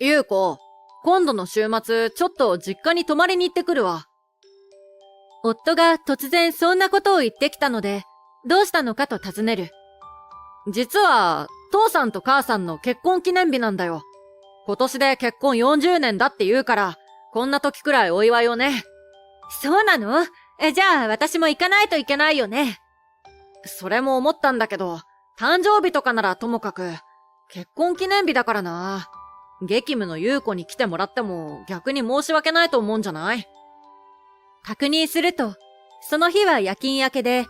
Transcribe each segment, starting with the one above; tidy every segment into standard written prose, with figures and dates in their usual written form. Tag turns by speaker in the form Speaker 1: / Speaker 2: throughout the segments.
Speaker 1: ゆうこ、今度の週末、ちょっと実家に泊まりに行ってくるわ。
Speaker 2: 夫が突然そんなことを言ってきたので、どうしたのかと尋ねる。
Speaker 1: 実は、父さんと母さんの結婚記念日なんだよ。今年で結婚40年だって言うから、こんな時くらいお祝いをね。
Speaker 2: そうなの？じゃあ私も行かないといけないよね。
Speaker 1: それも思ったんだけど、誕生日とかならともかく、結婚記念日だからな。激務の優子に来てもらっても逆に申し訳ないと思うんじゃない？
Speaker 2: 確認すると、その日は夜勤明けで、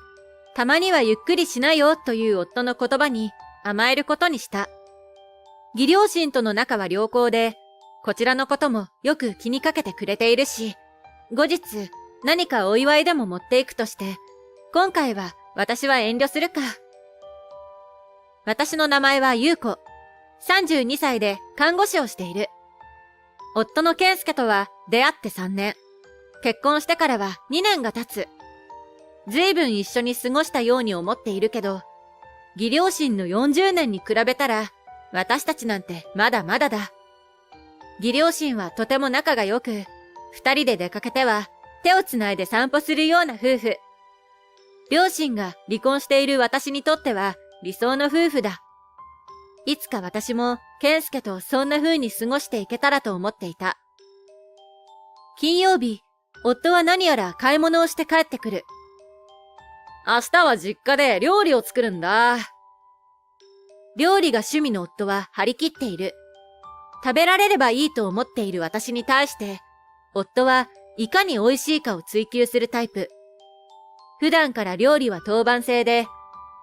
Speaker 2: たまにはゆっくりしなよという夫の言葉に甘えることにした。義両親との仲は良好で、こちらのこともよく気にかけてくれているし、後日何かお祝いでも持っていくとして、今回は私は遠慮するか。私の名前は優子。32歳で看護師をしている。夫の健介とは出会って3年。結婚してからは2年が経つ。ずいぶん一緒に過ごしたように思っているけど、義両親の40年に比べたら、私たちなんてまだまだだ。義両親はとても仲が良く、2人で出かけては手をつないで散歩するような夫婦。両親が離婚している私にとっては理想の夫婦だ。いつか私も健介とそんな風に過ごしていけたらと思っていた。金曜日、夫は何やら買い物をして帰ってくる。
Speaker 1: 明日は実家で料理を作るんだ。
Speaker 2: 料理が趣味の夫は張り切っている。食べられればいいと思っている私に対して、夫はいかに美味しいかを追求するタイプ。普段から料理は当番制で、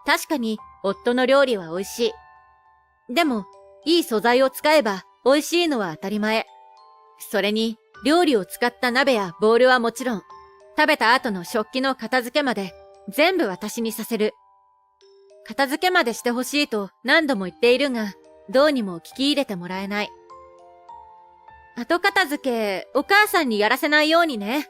Speaker 2: 確かに夫の料理は美味しい。でも、いい素材を使えば美味しいのは当たり前。それに、料理を使った鍋やボウルはもちろん、食べた後の食器の片付けまで全部私にさせる。片付けまでしてほしいと何度も言っているが、どうにも聞き入れてもらえない。後片付け、お母さんにやらせないようにね。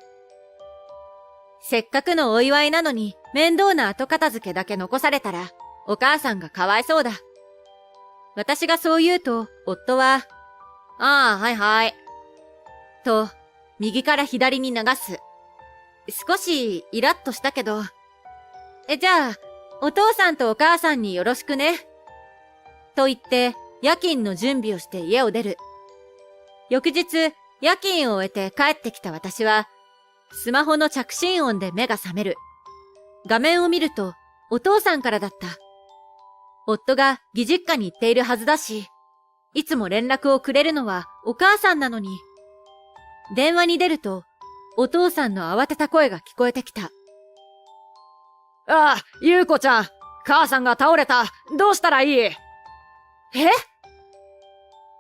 Speaker 2: せっかくのお祝いなのに面倒な後片付けだけ残されたら、お母さんがかわいそうだ。私がそう言うと、夫は、
Speaker 1: ああ、はいはい。
Speaker 2: と、右から左に流す。少しイラッとしたけど、じゃあ、お父さんとお母さんによろしくね。と言って、夜勤の準備をして家を出る。翌日、夜勤を終えて帰ってきた私は、スマホの着信音で目が覚める。画面を見ると、お父さんからだった。夫が義実家に行っているはずだし、いつも連絡をくれるのはお母さんなのに。電話に出ると、お父さんの慌てた声が聞こえてきた。
Speaker 1: ああ、優子ちゃん、母さんが倒れた。どうしたらいい？
Speaker 2: え？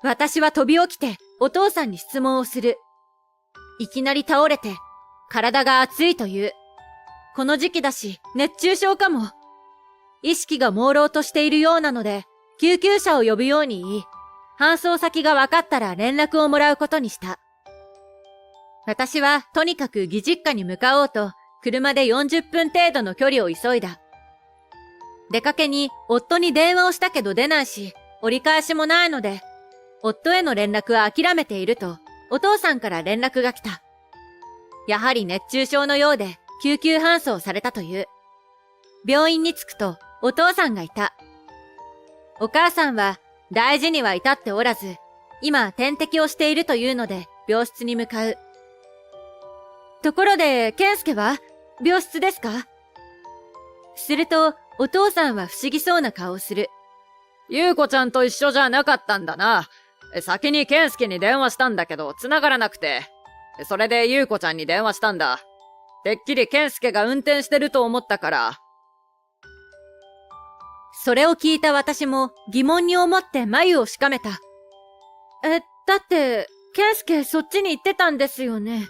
Speaker 2: 私は飛び起きてお父さんに質問をする。いきなり倒れて、体が熱いという。この時期だし、熱中症かも。意識が朦朧としているようなので、救急車を呼ぶように言い、搬送先が分かったら連絡をもらうことにした。私はとにかく義実家に向かおうと、車で40分程度の距離を急いだ。出かけに夫に電話をしたけど出ないし、折り返しもないので、夫への連絡は諦めていると、お父さんから連絡が来た。やはり熱中症のようで救急搬送されたという。病院に着くとお父さんがいた。お母さんは大事には至っておらず、今点滴をしているというので病室に向かう。ところで、健介は病室ですか？すると、お父さんは不思議そうな顔をする。
Speaker 1: 優子ちゃんと一緒じゃなかったんだな。先に健介に電話したんだけど、繋がらなくて。それで優子ちゃんに電話したんだ。てっきり健介が運転してると思ったから。
Speaker 2: それを聞いた私も疑問に思って眉をしかめた。だって、健介そっちに行ってたんですよね。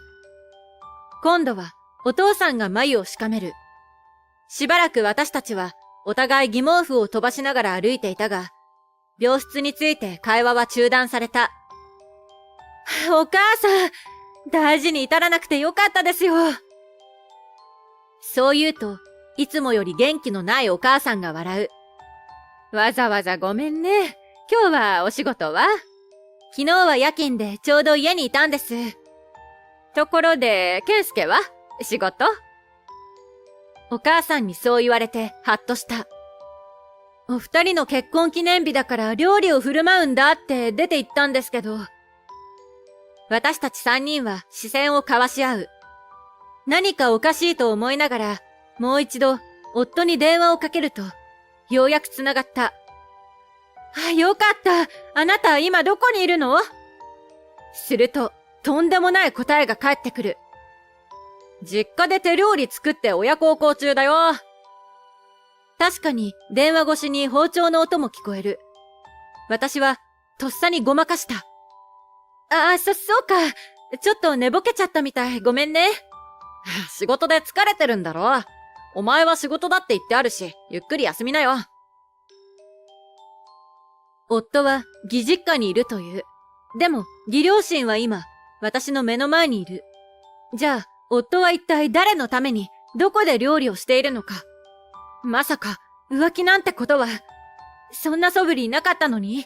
Speaker 2: 今度はお父さんが眉をしかめる。しばらく私たちはお互い疑問符を飛ばしながら歩いていたが、病室について会話は中断された。お母さん、大事に至らなくてよかったですよ。そう言うと、いつもより元気のないお母さんが笑う。わざわざごめんね。今日はお仕事は？昨日は夜勤でちょうど家にいたんです。
Speaker 1: ところで、健介は仕事？
Speaker 2: お母さんにそう言われてハッとした。お二人の結婚記念日だから料理を振る舞うんだって出て行ったんですけど、私たち三人は視線を交わし合う。何かおかしいと思いながら、もう一度夫に電話をかけると、ようやく繋がった。あ、よかった。あなた今どこにいるの？すると、とんでもない答えが返ってくる。
Speaker 1: 実家で手料理作って親孝行中だよ。
Speaker 2: 確かに電話越しに包丁の音も聞こえる。私はとっさにごまかした。そうか。ちょっと寝ぼけちゃったみたい。ごめんね。
Speaker 1: 仕事で疲れてるんだろ。お前は仕事だって言ってあるし、ゆっくり休みなよ。
Speaker 2: 夫は義実家にいるという。でも、義両親は今、私の目の前にいる。じゃあ、夫は一体誰のために、どこで料理をしているのか。まさか、浮気なんてことは、そんな素振りなかったのに。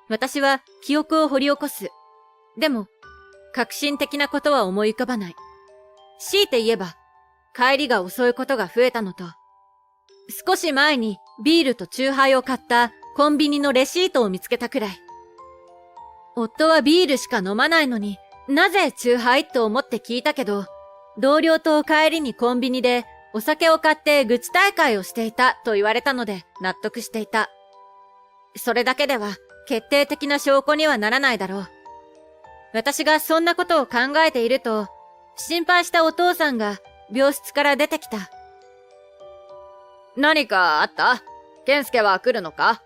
Speaker 2: 私は記憶を掘り起こす。でも、革新的なことは思い浮かばない。強いて言えば、帰りが遅いことが増えたのと、少し前にビールとチューハイを買ったコンビニのレシートを見つけたくらい。夫はビールしか飲まないのに、なぜチューハイと思って聞いたけど、同僚と帰りにコンビニでお酒を買って愚痴大会をしていたと言われたので納得していた。それだけでは決定的な証拠にはならないだろう。私がそんなことを考えていると、心配したお父さんが病室から出てきた。
Speaker 1: 何かあった？健介は来るのか？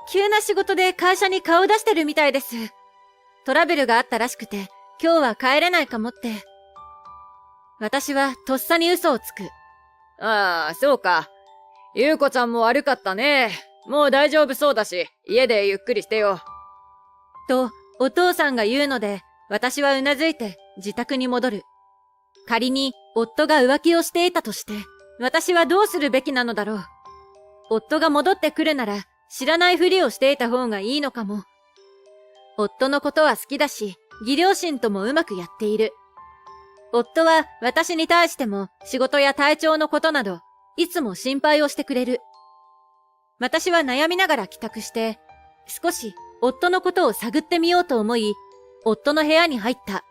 Speaker 2: 急な仕事で会社に顔出してるみたいです。トラブルがあったらしくて、今日は帰れないかもって。私はとっさに嘘をつく。
Speaker 1: ああ、そうか。優子ちゃんも悪かったね。もう大丈夫そうだし、家でゆっくりしてよ。
Speaker 2: と、お父さんが言うので、私はうなずいて自宅に戻る。仮に夫が浮気をしていたとして、私はどうするべきなのだろう。夫が戻ってくるなら、知らないふりをしていた方がいいのかも。夫のことは好きだし、義両親ともうまくやっている。夫は私に対しても仕事や体調のことなど、いつも心配をしてくれる。私は悩みながら帰宅して、少し夫のことを探ってみようと思い、夫の部屋に入った。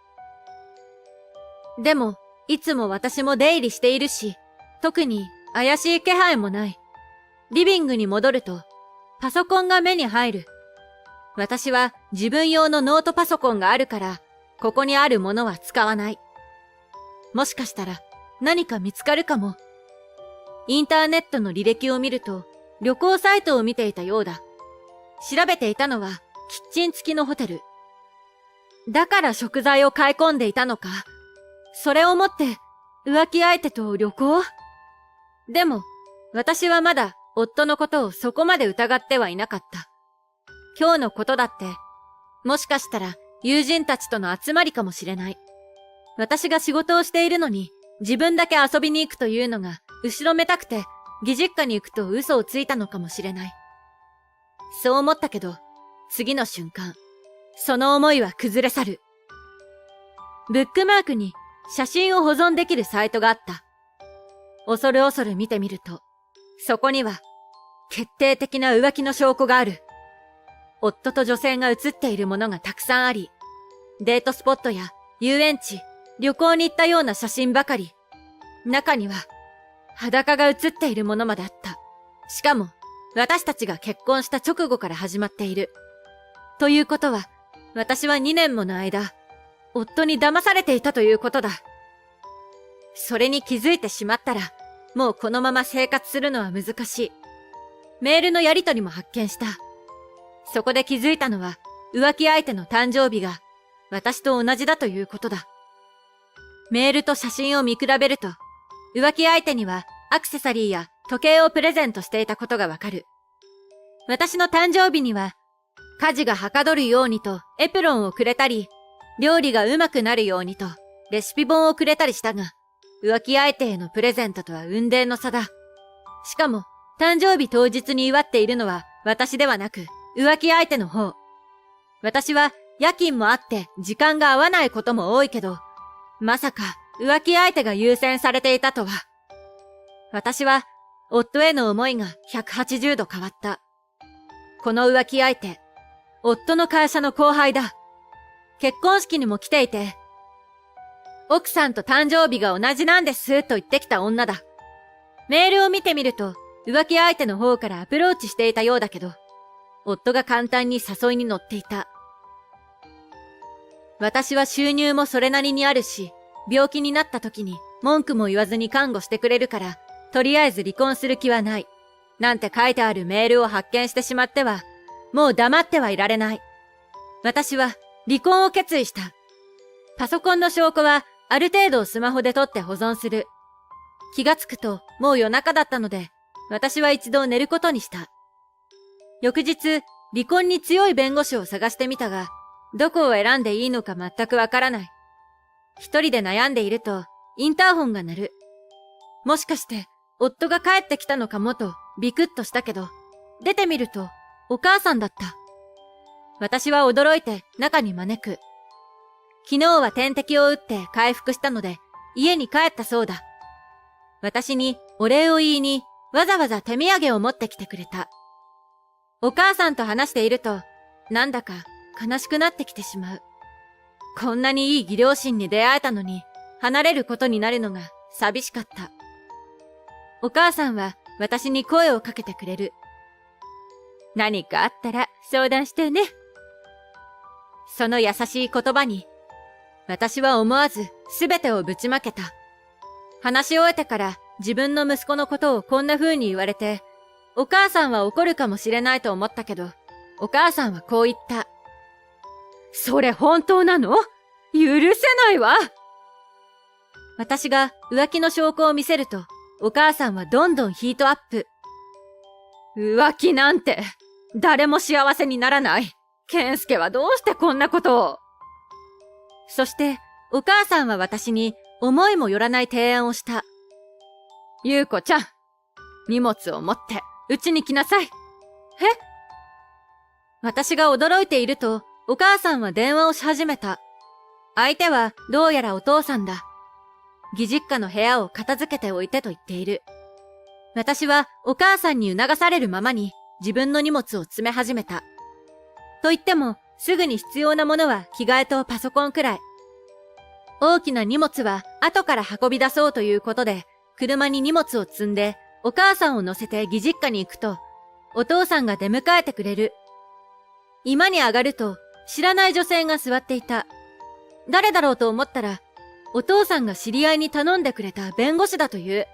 Speaker 2: でも、いつも私も出入りしているし、特に怪しい気配もない。リビングに戻ると、パソコンが目に入る。私は自分用のノートパソコンがあるから、ここにあるものは使わない。もしかしたら何か見つかるかも。インターネットの履歴を見ると、旅行サイトを見ていたようだ。調べていたのはキッチン付きのホテル。だから食材を買い込んでいたのか。それをもって浮気相手と旅行？でも、私はまだ夫のことをそこまで疑ってはいなかった。今日のことだって、もしかしたら友人たちとの集まりかもしれない。私が仕事をしているのに自分だけ遊びに行くというのが後ろめたくて義実家に行くと嘘をついたのかもしれない。そう思ったけど、次の瞬間、その思いは崩れ去る。ブックマークに写真を保存できるサイトがあった。恐る恐る見てみると、そこには決定的な浮気の証拠がある。夫と女性が写っているものがたくさんあり、デートスポットや遊園地、旅行に行ったような写真ばかり。中には裸が写っているものまであった。しかも私たちが結婚した直後から始まっている。ということは、私は2年もの間、夫に騙されていたということだ。それに気づいてしまったら、もうこのまま生活するのは難しい。メールのやりとりも発見した。そこで気づいたのは、浮気相手の誕生日が私と同じだということだ。メールと写真を見比べると、浮気相手にはアクセサリーや時計をプレゼントしていたことがわかる。私の誕生日には、家事がはかどるようにとエプロンをくれたり、料理がうまくなるようにとレシピ本をくれたりしたが、浮気相手へのプレゼントとは雲泥の差だ。しかも、誕生日当日に祝っているのは私ではなく、浮気相手の方。私は夜勤もあって時間が合わないことも多いけど、まさか浮気相手が優先されていたとは。私は夫への思いが180度変わった。この浮気相手、夫の会社の後輩だ。結婚式にも来ていて、奥さんと誕生日が同じなんですと言ってきた女だ。メールを見てみると、浮気相手の方からアプローチしていたようだけど、夫が簡単に誘いに乗っていた。私は収入もそれなりにあるし、病気になった時に文句も言わずに看護してくれるから、とりあえず離婚する気はない。なんて書いてあるメールを発見してしまっては、もう黙ってはいられない。私は離婚を決意した。パソコンの証拠はある程度スマホで撮って保存する。気がつくともう夜中だったので、私は一度寝ることにした。翌日、離婚に強い弁護士を探してみたが、どこを選んでいいのか全くわからない。一人で悩んでいると、インターホンが鳴る。もしかして、夫が帰ってきたのかもと、ビクッとしたけど、出てみると、お母さんだった。私は驚いて中に招く。昨日は点滴を打って回復したので、家に帰ったそうだ。私にお礼を言いに、わざわざ手土産を持ってきてくれた。お母さんと話していると、なんだか悲しくなってきてしまう。こんなにいい義両親に出会えたのに、離れることになるのが寂しかった。お母さんは私に声をかけてくれる。何かあったら相談してね。その優しい言葉に、私は思わず全てをぶちまけた。話し終えてから自分の息子のことをこんな風に言われて、お母さんは怒るかもしれないと思ったけど、お母さんはこう言った。それ本当なの？許せないわ！私が浮気の証拠を見せると、お母さんはどんどんヒートアップ。浮気なんて、誰も幸せにならない。健介はどうしてこんなことを。そして、お母さんは私に思いもよらない提案をした。優子ちゃん、荷物を持って、家に来なさい。え？私が驚いていると、お母さんは電話をし始めた。相手はどうやらお父さんだ。義実家の部屋を片付けておいてと言っている。私はお母さんに促されるままに自分の荷物を詰め始めた。と言っても、すぐに必要なものは着替えとパソコンくらい。大きな荷物は後から運び出そうということで、車に荷物を積んで、お母さんを乗せて義実家に行くと、お父さんが出迎えてくれる。居間に上がると、知らない女性が座っていた。誰だろうと思ったら、お父さんが知り合いに頼んでくれた弁護士だという。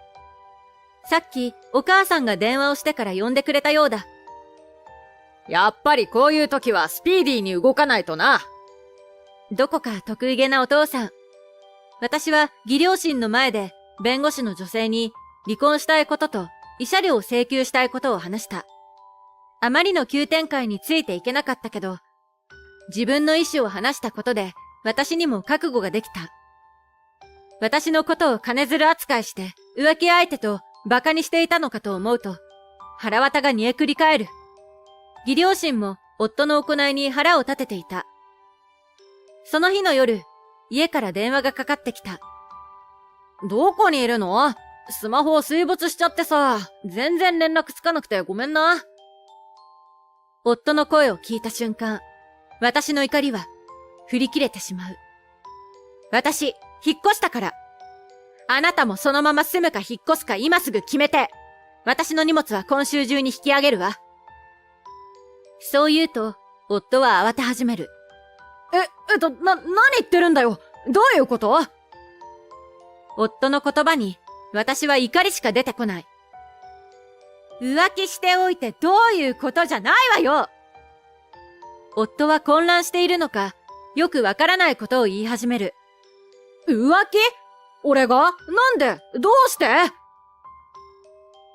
Speaker 2: さっき、お母さんが電話をしてから呼んでくれたようだ。
Speaker 1: やっぱりこういう時はスピーディーに動かないとな。
Speaker 2: どこか得意げなお父さん。私は義両親の前で弁護士の女性に離婚したいことと慰謝料を請求したいことを話した。あまりの急展開についていけなかったけど、自分の意思を話したことで私にも覚悟ができた。私のことを金づる扱いして浮気相手と馬鹿にしていたのかと思うと、腹渡が煮えくり返る。義両親も夫の行いに腹を立てていた。その日の夜、家から電話がかかってきた。
Speaker 1: どこにいるの？スマホ水没しちゃってさ、全然連絡つかなくてごめんな。
Speaker 2: 夫の声を聞いた瞬間、私の怒りは振り切れてしまう。私、引っ越したから。あなたもそのまま住むか引っ越すか今すぐ決めて。私の荷物は今週中に引き上げるわ。そう言うと、夫は慌て始める。
Speaker 1: 何言ってるんだよ。どういうこと？
Speaker 2: 夫の言葉に、私は怒りしか出てこない。浮気しておいてどういうことじゃないわよ！夫は混乱しているのか、よくわからないことを言い始める。
Speaker 1: 浮気？俺が？なんで？どうして？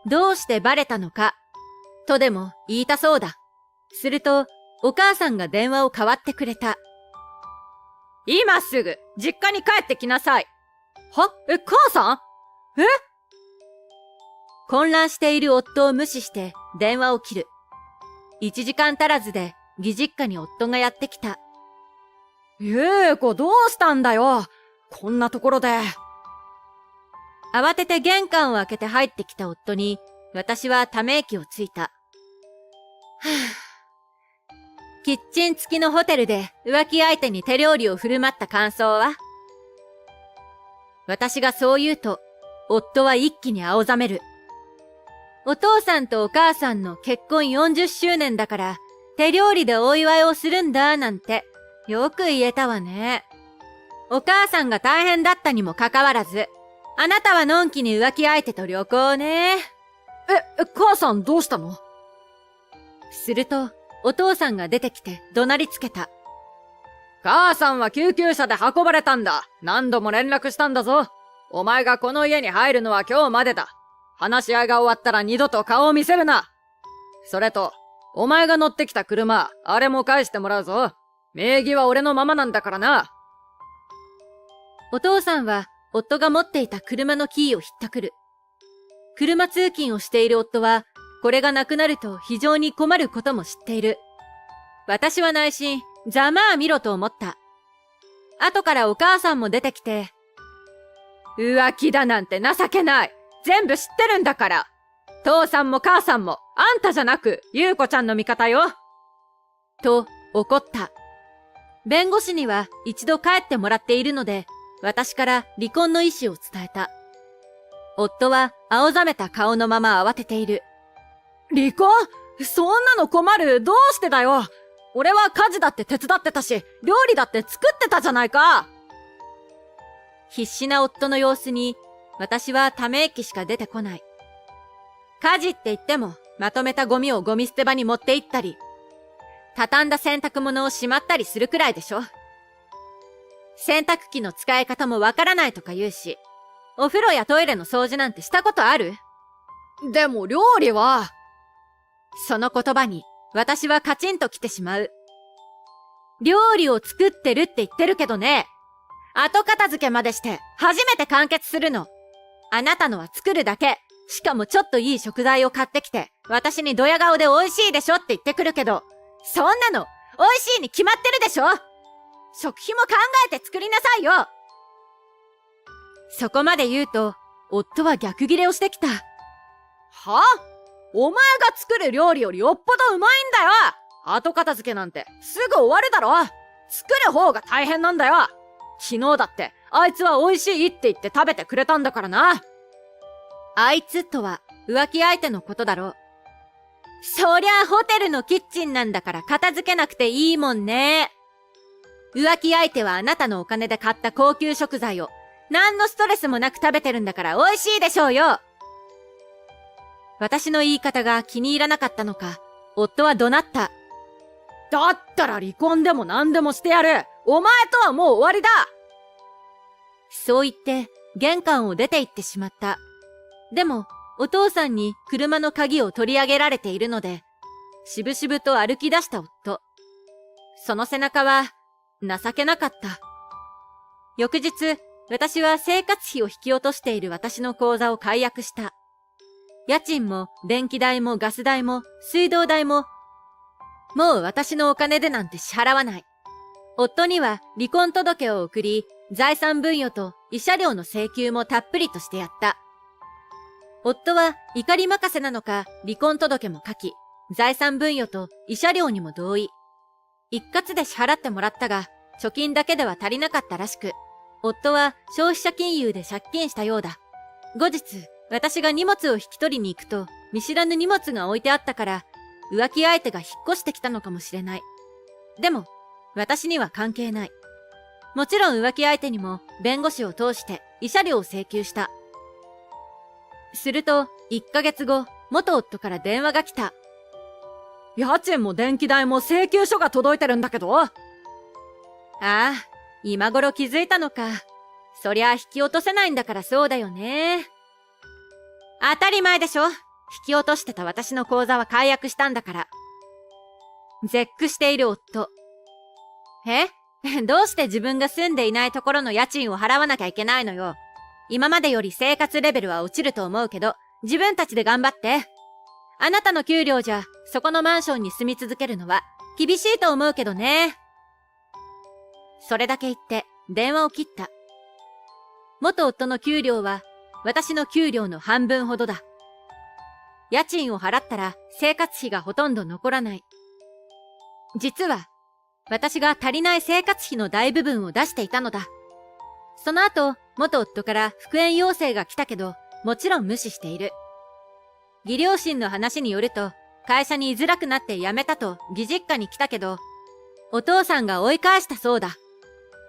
Speaker 2: どうしてバレたのか、とでも言いたそうだ。すると、お母さんが電話を代わってくれた。
Speaker 1: 今すぐ、実家に帰ってきなさい。は？母さん？
Speaker 2: 混乱している夫を無視して電話を切る。1時間足らずで義実家に夫がやってきた。
Speaker 1: 優子どうしたんだよ。こんなところで。
Speaker 2: 慌てて玄関を開けて入ってきた夫に、私はため息をついた。はぁ。キッチン付きのホテルで浮気相手に手料理を振る舞った感想は？私がそう言うと、夫は一気に青ざめる。お父さんとお母さんの結婚40周年だから、手料理でお祝いをするんだなんて、よく言えたわね。お母さんが大変だったにもかかわらず、あなたはのんきに浮気相手と旅行ね。
Speaker 1: 母さんどうしたの？
Speaker 2: すると、お父さんが出てきて怒鳴りつけた。
Speaker 1: 母さんは救急車で運ばれたんだ。何度も連絡したんだぞ。お前がこの家に入るのは今日までだ。話し合いが終わったら二度と顔を見せるな。それと、お前が乗ってきた車、あれも返してもらうぞ。名義は俺のままなんだからな。
Speaker 2: お父さんは、夫が持っていた車のキーをひったくる。車通勤をしている夫は、これがなくなると非常に困ることも知っている。私は内心、ざまあ見ろと思った。後からお母さんも出てきて、
Speaker 1: 浮気だなんて情けない。全部知ってるんだから。父さんも母さんも、あんたじゃなく、優子ちゃんの味方よ。
Speaker 2: と、怒った。弁護士には一度帰ってもらっているので、私から離婚の意思を伝えた。夫は青ざめた顔のまま慌てている。
Speaker 1: 離婚？そんなの困る。どうしてだよ。俺は家事だって手伝ってたし、料理だって作ってたじゃないか。
Speaker 2: 必死な夫の様子に、私はため息しか出てこない。家事って言っても、まとめたゴミをゴミ捨て場に持って行ったり、畳んだ洗濯物をしまったりするくらいでしょ。洗濯機の使い方もわからないとか言うし、お風呂やトイレの掃除なんてしたことある？
Speaker 1: でも料理は…
Speaker 2: その言葉に私はカチンと来てしまう。料理を作ってるって言ってるけどね。後片付けまでして初めて完結するの。あなたのは作るだけ。しかもちょっといい食材を買ってきて、私にドヤ顔で美味しいでしょって言ってくるけど、そんなの美味しいに決まってるでしょ。食費も考えて作りなさいよ。そこまで言うと、夫は逆ギレをしてきた。
Speaker 1: は？お前が作る料理よりよっぽどうまいんだよ。後片付けなんてすぐ終わるだろ。作る方が大変なんだよ。昨日だってあいつは美味しいって言って食べてくれたんだからな。
Speaker 2: あいつとは浮気相手のことだろう。そりゃホテルのキッチンなんだから片付けなくていいもんね。浮気相手はあなたのお金で買った高級食材を何のストレスもなく食べてるんだから美味しいでしょうよ。私の言い方が気に入らなかったのか、夫は怒鳴った。
Speaker 1: だったら離婚でも何でもしてやる。お前とはもう終わりだ。
Speaker 2: そう言って玄関を出て行ってしまった。でもお父さんに車の鍵を取り上げられているので、しぶしぶと歩き出した夫。その背中は情けなかった。翌日、私は生活費を引き落としている私の口座を解約した。家賃も電気代もガス代も水道代も、もう私のお金でなんて支払わない。夫には離婚届を送り、財産分与と慰謝料の請求もたっぷりとしてやった。夫は怒り任せなのか離婚届も書き、財産分与と慰謝料にも同意。一括で支払ってもらったが、貯金だけでは足りなかったらしく、夫は消費者金融で借金したようだ。後日、私が荷物を引き取りに行くと、見知らぬ荷物が置いてあったから、浮気相手が引っ越してきたのかもしれない。でも、私には関係ない。もちろん浮気相手にも弁護士を通して慰謝料を請求した。すると、1ヶ月後、元夫から電話が来た。
Speaker 1: 家賃も電気代も請求書が届いてるんだけど。
Speaker 2: ああ、今頃気づいたのか。そりゃ引き落とせないんだからそうだよね。当たり前でしょ。引き落としてた私の口座は解約したんだから。絶句している夫。どうして自分が住んでいないところの家賃を払わなきゃいけないのよ。今までより生活レベルは落ちると思うけど、自分たちで頑張って。あなたの給料じゃ、そこのマンションに住み続けるのは、厳しいと思うけどね。それだけ言って電話を切った。元夫の給料は私の給料の半分ほどだ。家賃を払ったら生活費がほとんど残らない。実は私が足りない生活費の大部分を出していたのだ。その後、元夫から復縁要請が来たけど、もちろん無視している。義両親の話によると、会社に居づらくなって辞めたと義実家に来たけど、お父さんが追い返したそうだ。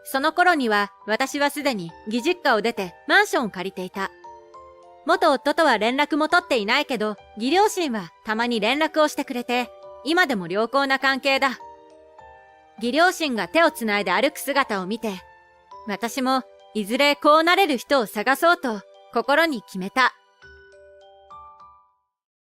Speaker 2: その頃には私はすでに義実家を出てマンションを借りていた。元夫とは連絡も取っていないけど、義両親はたまに連絡をしてくれて、今でも良好な関係だ。義両親が手をつないで歩く姿を見て、私もいずれこうなれる人を探そうと心に決めた。